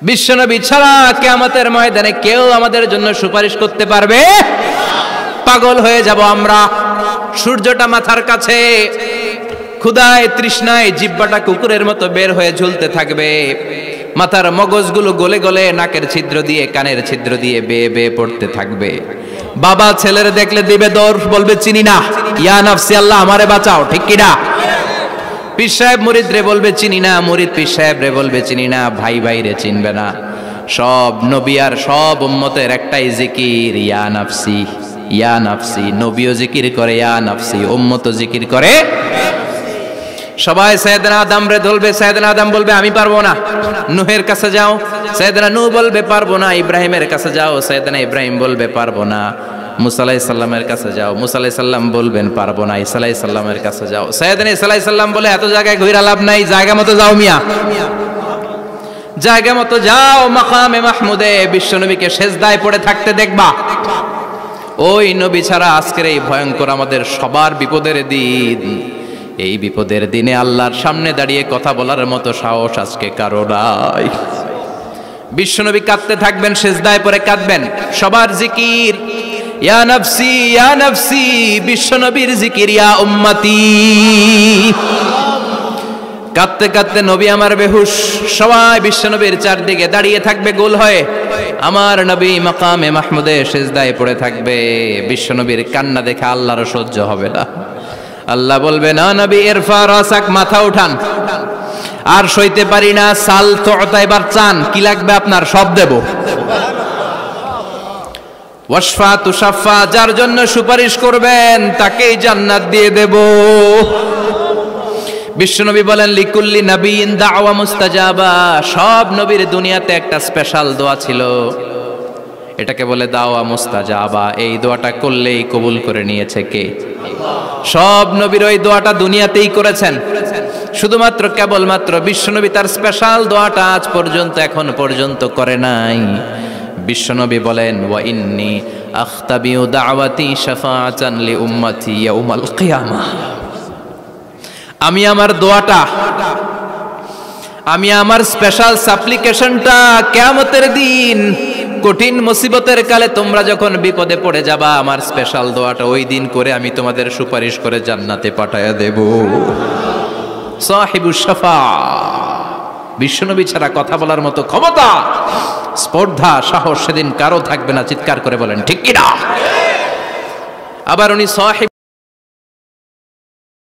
বিশ্বনবী ছাড়া কিয়ামতের ময়দানে কেউ আমাদের জন্য সুপারিশ করতে পারবে? পাগল হয়ে যাব আমরা। সূর্যটা মাথার কাছে, ক্ষুধায় তৃষ্ণায় জিহ্বাটা কুকুরের মতো বের হয়ে ঝুলতে থাকবে, মাথার মগজগুলো গলে গলে নাকের ছিদ্র দিয়ে কানের ছিদ্র দিয়ে বেয়ে বেয়ে পড়তে থাকবে। বাবা ছেলের দেখলে দিবে দৌড়, বলবে চিনি না, ইয়া নাফসি আল্লাহ আমারে বাঁচাও, ঠিক কিনা? পীর সাহেব মুরিদ রে বলবে চিনি না, মুরিদ পীর সাহেব রে বলবে চিনি না, ভাই ভাই রে চিনবে না। সব নবী আর সব উম্মতের একটাই জিকির, ইয়া নাফসি ইয়া নাফসি। নবীও জিকির করে ইয়া নাফসি, উম্মতও জিকির করে। সবাই সাইয়েদনা আদম রে ধরবে, সাইয়েদনা আদম বলবে আমি পারবো না। নূহের কাছে যাও, সাইয়েদনা নূহ বলবে পারবো না। ইব্রাহিমের কাছে যাও, সাইয়েদনা ইব্রাহিম বলবে পারবো না। মুসা আলাইহিস সালামের কাছে যাও, মুসা আলাইহিস সালাম বলবেন পারবো না। ঈসা আলাইহিস সালামের কাছে যাও, সাইয়েদনা ঈসা আলাইহিস সালাম বলে এত জায়গায় ঘুরে লাভ নাই, জায়গা মতো যাও মিয়া, জায়গা মতো যাও। মাকামে মাহমুদে বিশ্বনবীকে সেজদায় পড়ে থাকতে দেখবা। ওই নবী ছাড়া আজকের এই ভয়ঙ্কর আমাদের সবার বিপদের দিন, এই বিপদের দিনে আল্লাহর সামনে দাঁড়িয়ে কথা বলার মতো সাহস আজকে কারো নাই। বিশ্বনবী কাঁদতে থাকবেন, সেজদায় পড়ে কাঁদবেন। সবার জিকির ইয়া নাফসি ইয়া নাফসি, বিশ্বনবীর জিকির ইয়া উম্মতি। কাঁদতে কাঁদতে নবী আমার বেহুশ, সবাই বিশ্বনবীর চারদিকে দাঁড়িয়ে থাকবে গোল হয়ে। আমার নবী মাকামে মাহমুদে সেজদায় পড়ে থাকবে। বিশ্বনবীর কান্না দেখে আল্লাহর সহ্য হবে না। আল্লাহ বলবে না নবী ইরফা রাসাক, মাথা উঠান, আর সইতে পারি না। সাল তুতা, এবার চান, কি লাগবে আপনার সব দেব। ওয়াশফা তুশাফা, যার জন্য সুপারিশ করবেন তাকেই জান্নাত দিয়ে দেব। বিশ্বনবী বলেন লিকুল্লি নবিয়্যিন দাওয়া মুস্তাজাবা, সব নবীর দুনিয়াতে একটা স্পেশাল দোয়া ছিল, এটাকে বলে দাওয়া মুস্তাজাবা। এই দোয়াটা করলেই কবুল করে নিয়েছে কে? সব নবীর ওই দোয়াটা দুনিয়াতেই করেছেন, শুধুমাত্র কেবলমাত্র বিশ্বনবী তার স্পেশাল দোয়াটা আজ পর্যন্ত এখন পর্যন্ত করে নাই। বিশ্বনবী বলেন ওয়া ইন্নী আখতাবিউ দাওয়াতি শাফাআতান লি উম্মতি ইয়াউমাল কিয়ামাহ, আমি আমার দোয়াটা, আমি আমার স্পেশাল সাপ্লিকেশনটা কিয়ামতের দিন কঠিন মুসিবতের কালে তোমরা যখন বিপদে পড়ে যাবা, আমার স্পেশাল দোয়াটা ওই দিন করে আমি তোমাদের সুপারিশ করে জান্নাতে পাঠায়া দেব। সাহিবুশ শাফা, বিশ্বনবী ছাড়া কথা বলার মতো ক্ষমতা, স্পর্ধা, সাহস সেদিন কারো থাকবে না। চিৎকার করে বলেন ঠিক কিনা? আবার উনি সাহিব